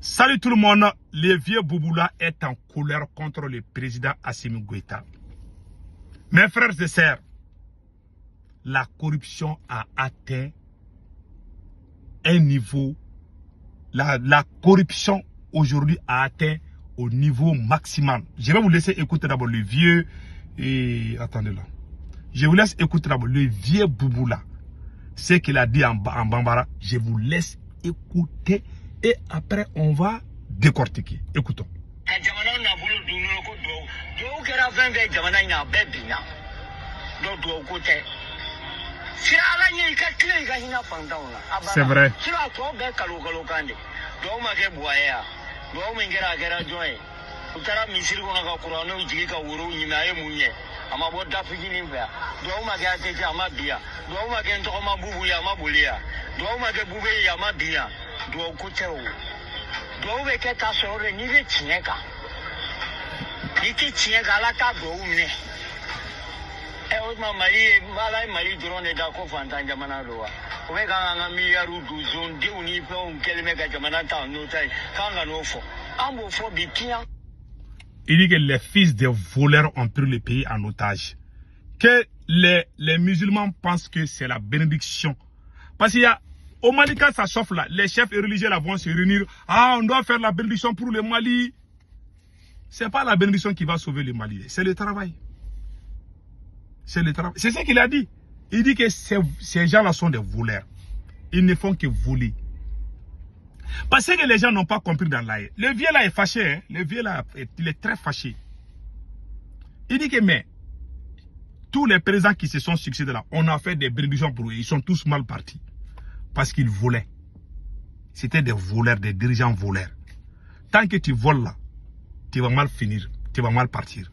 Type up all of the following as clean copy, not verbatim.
Salut tout le monde, le vieux Bouboula est en colère contre le président Assimi Goïta. Mes frères et sœurs, la corruption a atteint un niveau, la corruption aujourd'hui a atteint au niveau maximal. Je vais vous laisser écouter d'abord le vieux, et attendez là. Je vous laisse écouter d'abord le vieux Bouboula. Ce qu'il a dit en Bambara, je vous laisse écouter et après on va décortiquer. Écoutons. C'est vrai. Il dit que les fils des voleurs ont pris le pays en otage. Que les musulmans pensent que c'est la bénédiction. Parce qu'il y a, au Mali, quand ça chauffe là, les chefs religieux là vont se réunir. Ah, on doit faire la bénédiction pour le Mali. Ce n'est pas la bénédiction qui va sauver le Mali. C'est le travail. C'est le travail. C'est ce qu'il a dit. Il dit que ces gens-là sont des voleurs. Ils ne font que voler. Parce que les gens n'ont pas compris dans l'air. Le vieux là est fâché. Hein? Le vieux là, il est très fâché. Il dit que mais, tous les présidents qui se sont succédés là, on a fait des bénédictions pour eux. Ils sont tous mal partis. Parce qu'ils volaient. C'était des voleurs, des dirigeants voleurs. Tant que tu voles là, tu vas mal finir. Tu vas mal partir.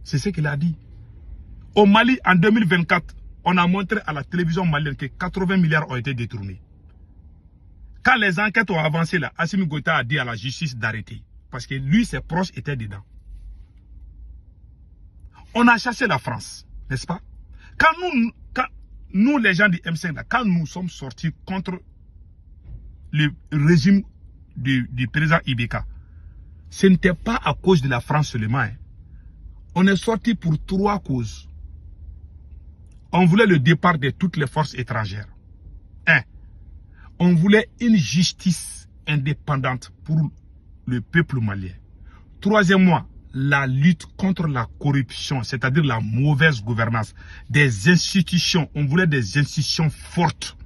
C'est ce qu'il a dit. Au Mali, en 2024, on a montré à la télévision malienne que 80 milliards ont été détournés. Quand les enquêtes ont avancé là, Assimi Goïta a dit à la justice d'arrêter. Parce que lui, ses proches étaient dedans. On a chassé la France, n'est-ce pas? Quand nous, les gens du M5, là, quand nous sommes sortis contre le régime du président Ibeka, ce n'était pas à cause de la France seulement. Hein. On est sortis pour 3 causes. On voulait le départ de toutes les forces étrangères. 1. On voulait une justice indépendante pour le peuple malien. Troisièmement, la lutte contre la corruption, c'est-à-dire la mauvaise gouvernance des institutions. On voulait des institutions fortes.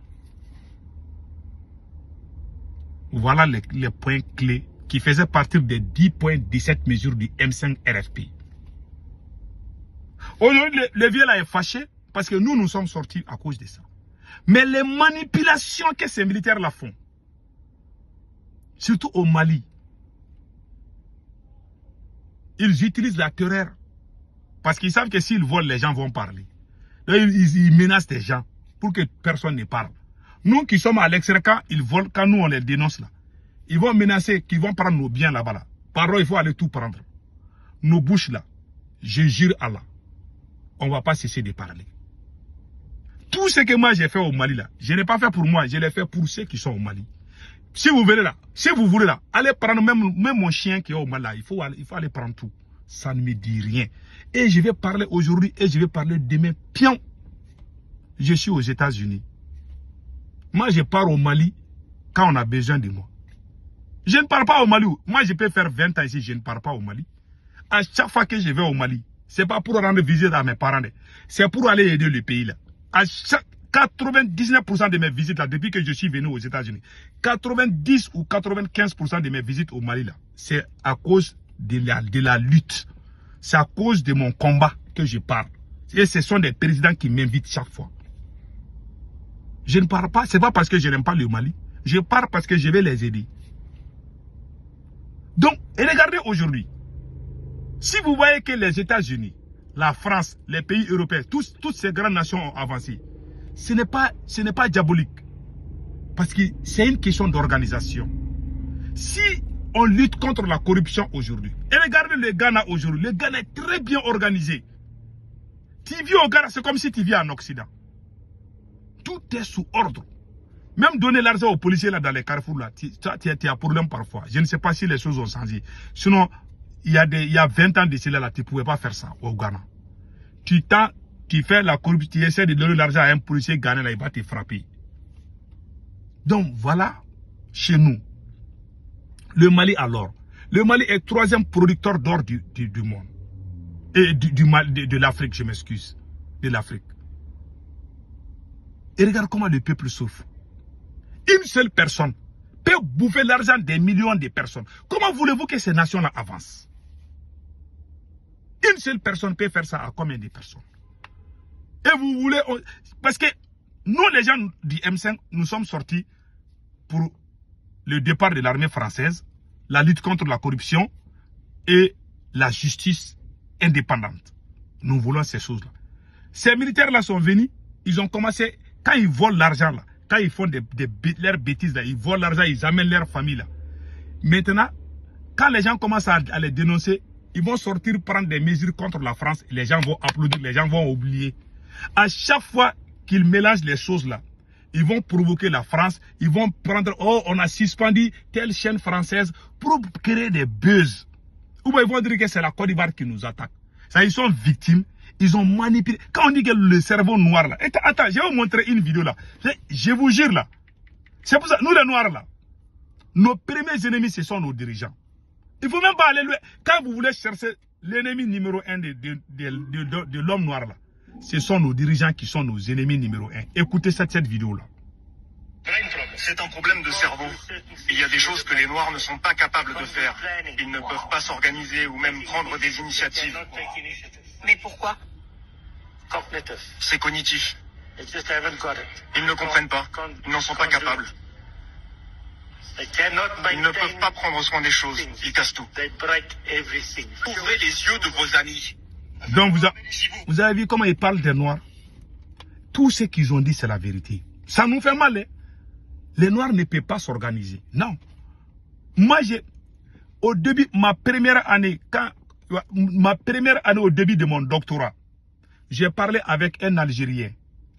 Voilà les points clés qui faisaient partie des 10 points, 17 mesures du M5 RFP. Aujourd'hui, le vieux là est fâché parce que nous sommes sortis à cause de ça. Mais les manipulations que ces militaires là font, surtout au Mali, ils utilisent la terreur. Parce qu'ils savent que s'ils volent, les gens vont parler. Donc, ils menacent des gens pour que personne ne parle. Nous qui sommes à l'extérieur, quand ils volent, quand nous on les dénonce là, ils vont menacer qu'ils vont prendre nos biens là-bas. Là. Pardon, il faut aller tout prendre. Nos bouches là, je jure Allah, on ne va pas cesser de parler. Tout ce que moi j'ai fait au Mali là, je n'ai pas fait pour moi, je l'ai fait pour ceux qui sont au Mali. Si vous venez là, si vous voulez là, allez prendre même mon chien qui est au Mali là, il faut aller prendre tout. Ça ne me dit rien. Et je vais parler aujourd'hui et je vais parler demain. Pion, je suis aux États-Unis. Moi je pars au Mali quand on a besoin de moi. Je ne pars pas au Mali. Moi je peux faire 20 ans ici, je ne pars pas au Mali. À chaque fois que je vais au Mali, ce n'est pas pour rendre visite à mes parents, c'est pour aller aider le pays là. À chaque 99% de mes visites là, depuis que je suis venu aux États-Unis, 90 ou 95% de mes visites au Mali là, c'est à cause de la lutte. C'est à cause de mon combat que je pars. Et ce sont des présidents qui m'invitent chaque fois. Je ne pars pas, c'est pas parce que je n'aime pas le Mali. Je pars parce que je vais les aider. Donc, et regardez aujourd'hui. Si vous voyez que les États-Unis, la France, les pays européens, toutes ces grandes nations ont avancé, ce n'est pas diabolique. Parce que c'est une question d'organisation. Si on lutte contre la corruption aujourd'hui, et regardez le Ghana aujourd'hui, le Ghana est très bien organisé. Tu vis au Ghana, c'est comme si tu vis en Occident. Tout est sous ordre. Même donner l'argent aux policiers là dans les carrefours là, tu as un problème parfois. Je ne sais pas si les choses ont changé. Sinon, il y a 20 ans de cela là, tu ne pouvais pas faire ça au Ghana. Tu fais la corruption, tu essaies de donner l'argent à un policier ghanéen là, il va te frapper. Donc voilà, chez nous, le Mali alors. Le Mali est 3e producteur d'or du monde. Et de l'Afrique, je m'excuse. De l'Afrique. Et regarde comment le peuple souffre. Une seule personne peut bouffer l'argent des millions de personnes. Comment voulez-vous que ces nations-là avancent? Une seule personne peut faire ça à combien de personnes? Et vous voulez... Parce que nous, les gens du M5, nous sommes sortis pour le départ de l'armée française, la lutte contre la corruption et la justice indépendante. Nous voulons ces choses-là. Ces militaires-là sont venus, ils ont commencé, quand ils volent l'argent là, quand ils font leurs bêtises là, ils volent l'argent, ils amènent leur famille là. Maintenant, quand les gens commencent à les dénoncer, ils vont sortir prendre des mesures contre la France, les gens vont applaudir, les gens vont oublier. À chaque fois qu'ils mélangent les choses là, ils vont provoquer la France, ils vont prendre, oh, on a suspendu telle chaîne française pour créer des buzz. Ou bien ils vont dire que c'est la Côte d'Ivoire qui nous attaque. Ça, ils sont victimes, ils ont manipulé. Quand on dit que le cerveau noir là, attends, je vais vous montrer une vidéo là. Je vous jure là. C'est pour ça, nous les noirs là, nos premiers ennemis, ce sont nos dirigeants. Il ne faut même pas aller loin. Quand vous voulez chercher l'ennemi numéro 1 de l'homme noir là, ce sont nos dirigeants qui sont nos ennemis numéro 1. Écoutez cette vidéo-là. C'est un problème de cerveau. Il y a des choses que les Noirs ne sont pas capables de faire. Ils ne peuvent pas s'organiser ou même prendre des initiatives. Mais pourquoi? C'est cognitif. Ils ne comprennent pas. Ils n'en sont pas capables. Ils ne peuvent pas prendre soin des choses. Ils cassent tout. Ouvrez les yeux de vos amis. Donc vous avez vu comment ils parlent des Noirs? Tout ce qu'ils ont dit, c'est la vérité. Ça nous fait mal, hein? Les Noirs ne peuvent pas s'organiser. Non. Moi, au début, ma première année au début de mon doctorat, j'ai parlé avec un Algérien.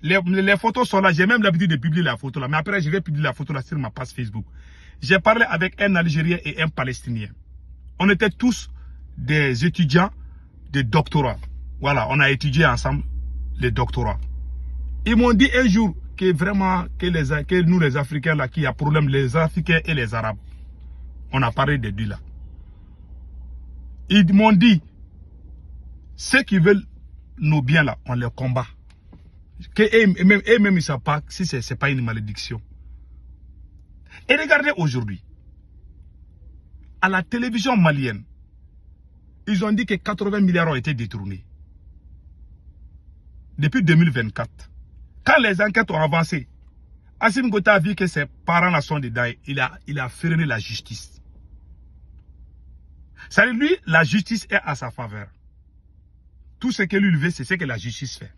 Les photos sont là. J'ai même l'habitude de publier la photo là. Mais après, je vais publier la photo là sur ma page Facebook. J'ai parlé avec un Algérien et un Palestinien. On était tous des étudiants de doctorat. Voilà, on a étudié ensemble les doctorats. Ils m'ont dit un jour que vraiment, que nous les Africains là, qu'il y a problème, les Africains et les Arabes. On a parlé de lui là. Ils m'ont dit, ceux qui veulent nos biens là, on les combat. Eux-mêmes, ils ne savent pas si ce n'est pas une malédiction. Et regardez aujourd'hui, à la télévision malienne, ils ont dit que 80 milliards ont été détournés. Depuis 2024. Quand les enquêtes ont avancé, Assimi Goïta a vu que ses parents là sont dedans. Il a freiné la justice. C'est-à-dire, lui, la justice est à sa faveur. Tout ce que lui veut, c'est ce que la justice fait.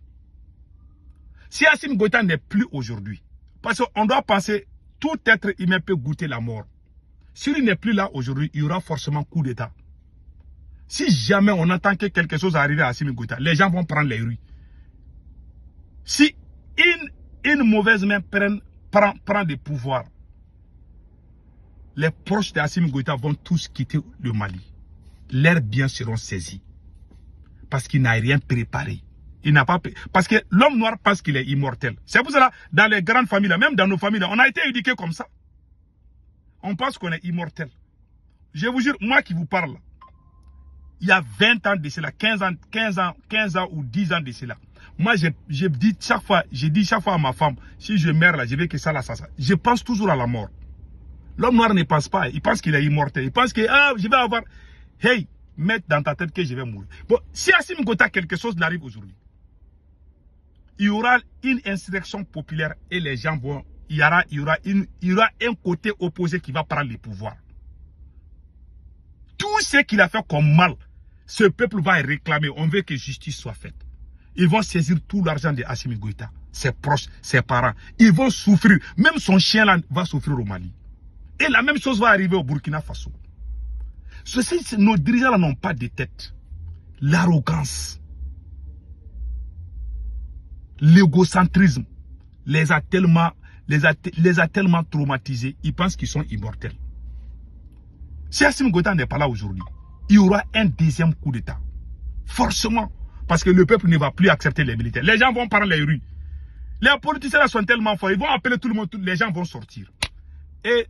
Si Assimi Goïta n'est plus aujourd'hui, parce qu'on doit penser, tout être humain peut goûter la mort. S'il n'est plus là aujourd'hui, il y aura forcément coup d'État. Si jamais on entend que quelque chose arrive à Assimi Goïta, les gens vont prendre les rues. Si une mauvaise main prend des pouvoirs, les proches d'Assimi Goïta vont tous quitter le Mali. Leurs biens seront saisis. Parce qu'il n'a rien préparé. Il n'a pas... Parce que l'homme noir pense qu'il est immortel. C'est pour cela, dans les grandes familles, même dans nos familles, on a été éduqués comme ça. On pense qu'on est immortel. Je vous jure, moi qui vous parle, il y a 20 ans de cela, 15 ans ou 10 ans de cela. Moi, j'ai dit chaque fois à ma femme, si je meurs là, je vais que ça. Je pense toujours à la mort. L'homme noir ne pense pas, il pense qu'il est immortel. Il pense que, je vais avoir... Hey, mets dans ta tête que je vais mourir. Bon, si Assimi Goïta quelque chose n'arrive aujourd'hui, il y aura une insurrection populaire et les gens vont... Il y aura un côté opposé qui va prendre le pouvoir. Tout ce qu'il a fait comme mal, ce peuple va réclamer. On veut que justice soit faite. Ils vont saisir tout l'argent de Assimi Goïta, ses proches, ses parents. Ils vont souffrir. Même son chien là va souffrir au Mali. Et la même chose va arriver au Burkina Faso. Nos dirigeants n'ont pas de tête. L'arrogance, l'égocentrisme les a tellement les a tellement traumatisés, ils pensent qu'ils sont immortels. Si Assimi Goïta n'est pas là aujourd'hui, il y aura un deuxième coup d'État. Forcément. Parce que le peuple ne va plus accepter les militaires. Les gens vont prendre les rues. Les politiciens là sont tellement forts, ils vont appeler tout le monde, les gens vont sortir. Et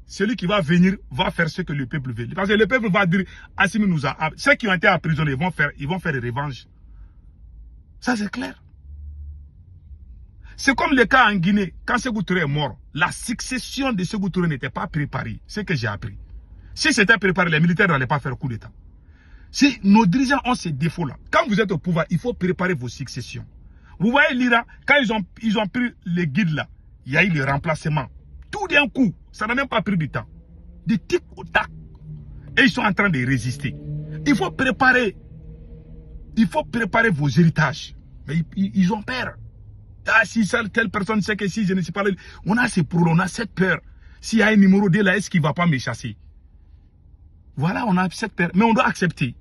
celui qui va venir va faire ce que le peuple veut. Parce que le peuple va dire, Assimi nous a... Ceux qui ont été emprisonnés, ils vont faire des revanches. Ça c'est clair. C'est comme le cas en Guinée, quand Sékou Touré est mort, la succession de Sékou Touré n'était pas préparée. C'est ce que j'ai appris. Si c'était préparé, les militaires n'allaient pas faire coup d'État. Si nos dirigeants ont ces défauts-là, quand vous êtes au pouvoir, il faut préparer vos successions. Vous voyez l'Iran, quand ils ont pris les guides là, il y a eu le remplacement. Tout d'un coup, ça n'a même pas pris du temps. De tic au tac. Et ils sont en train de résister. Il faut préparer vos héritages. Mais ils ont peur. Ah, si telle personne sait que si je ne suis pas là, on a ces problèmes, on a cette peur. S'il y a un numéro 2 là, est-ce qu'il ne va pas me chasser? Voilà, on a cette peur. Mais on doit accepter.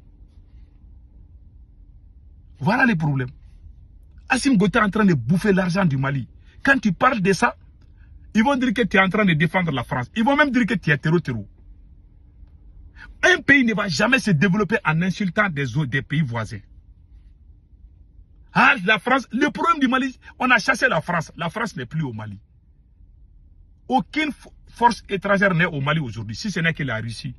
Voilà les problèmes. Assimi Goïta est en train de bouffer l'argent du Mali. Quand tu parles de ça, ils vont dire que tu es en train de défendre la France. Ils vont même dire que tu es terreau. Un pays ne va jamais se développer en insultant des pays voisins. Ah, la France, le problème du Mali, on a chassé la France. La France n'est plus au Mali. Aucune force étrangère n'est au Mali aujourd'hui, si ce n'est que la Russie.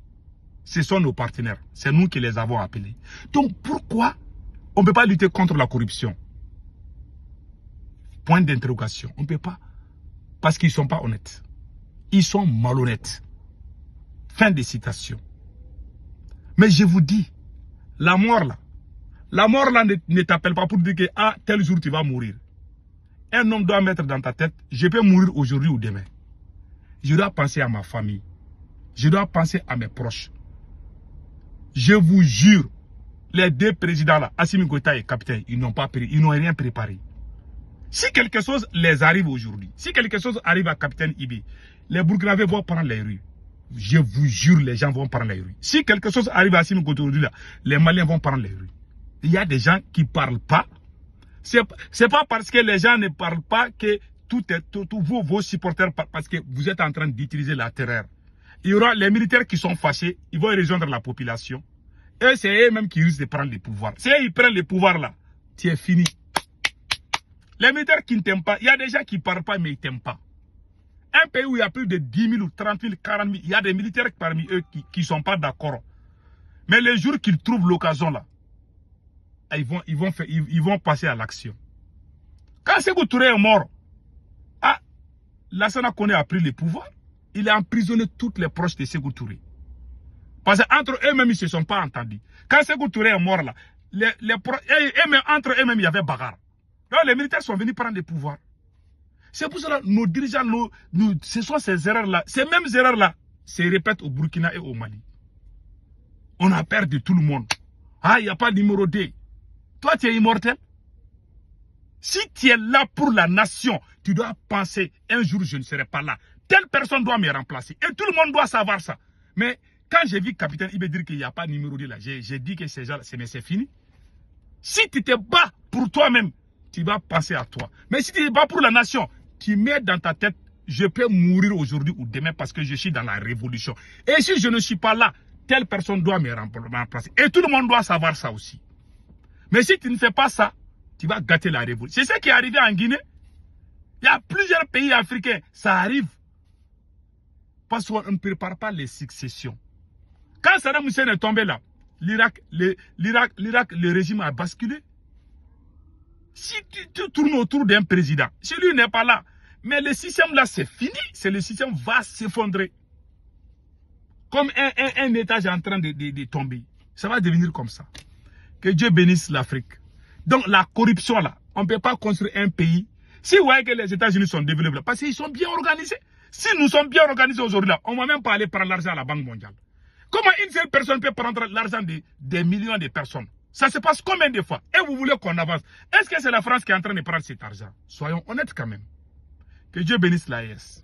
Ce sont nos partenaires. C'est nous qui les avons appelés. Donc pourquoi on ne peut pas lutter contre la corruption? Point d'interrogation. On ne peut pas. Parce qu'ils ne sont pas honnêtes. Ils sont malhonnêtes. Fin de citation. Mais je vous dis, la mort là ne t'appelle pas pour dire que ah, tel jour tu vas mourir. Un homme doit mettre dans ta tête, je peux mourir aujourd'hui ou demain. Je dois penser à ma famille. Je dois penser à mes proches. Je vous jure, les deux présidents là, Assimi Goïta et Capitaine, ils n'ont rien préparé. Si quelque chose les arrive aujourd'hui, si quelque chose arrive à Capitaine Ibi, les Burkinabés vont prendre les rues. Je vous jure, les gens vont prendre les rues. Si quelque chose arrive à Assimi Goïta aujourd'hui là, les Maliens vont prendre les rues. Il y a des gens qui ne parlent pas. C'est pas parce que les gens ne parlent pas que tous vos supporters, parce que vous êtes en train d'utiliser la terreur. Il y aura les militaires qui sont fâchés, ils vont rejoindre la population. Et c'est eux-mêmes qui risquent de prendre le pouvoir. Si ils prennent le pouvoir là, tu es fini. Les militaires qui ne t'aiment pas, il y a des gens qui ne parlent pas mais ils ne t'aiment pas. Un pays où il y a plus de 10 000 ou 30 000, 40 000, il y a des militaires parmi eux qui ne sont pas d'accord. Mais les jours qu'ils trouvent l'occasion là, ils vont passer à l'action. Quand Sékou Touré est mort, Lassana Conté a pris le pouvoir. Il a emprisonné toutes les proches de Sékou Touré. Parce qu'entre eux-mêmes, ils ne se sont pas entendus. Quand Sékou Touré est mort là, entre eux-mêmes, il y avait bagarre. Donc les militaires sont venus prendre le pouvoir. C'est pour cela que nos dirigeants, ce sont ces erreurs-là, ces mêmes erreurs-là, se répètent au Burkina et au Mali. On a perdu tout le monde. Ah, il n'y a pas de numéro 2. Toi, tu es immortel. Si tu es là pour la nation, tu dois penser, un jour je ne serai pas là. Telle personne doit me remplacer. Et tout le monde doit savoir ça. Mais quand j'ai vu Capitaine Ibe dire qu'il n'y a pas de numéro 2 là, j'ai dit que c'est fini. Si tu te bats pour toi-même, tu vas penser à toi. Mais si tu te bats pour la nation, tu mets dans ta tête, je peux mourir aujourd'hui ou demain parce que je suis dans la révolution. Et si je ne suis pas là, telle personne doit me remplacer. Et tout le monde doit savoir ça aussi. Mais si tu ne fais pas ça, tu vas gâter la révolution. C'est ce qui est arrivé en Guinée. Il y a plusieurs pays africains, ça arrive. Parce qu'on ne prépare pas les successions. Quand Saddam Hussein est tombé là, l'Irak, le régime a basculé. Si tu tournes autour d'un président, si lui n'est pas là, mais le système là c'est fini, le système va s'effondrer. Comme un étage en train de tomber. Ça va devenir comme ça. Que Dieu bénisse l'Afrique. Donc la corruption là, on ne peut pas construire un pays. Si vous voyez que les États-Unis sont développés, parce qu'ils sont bien organisés. Si nous sommes bien organisés aujourd'hui là, on ne va même pas aller prendre l'argent à la Banque mondiale. Comment une seule personne peut prendre l'argent des millions de personnes? Ça se passe combien de fois? Et vous voulez qu'on avance? Est-ce que c'est la France qui est en train de prendre cet argent? Soyons honnêtes quand même. Que Dieu bénisse l'AES.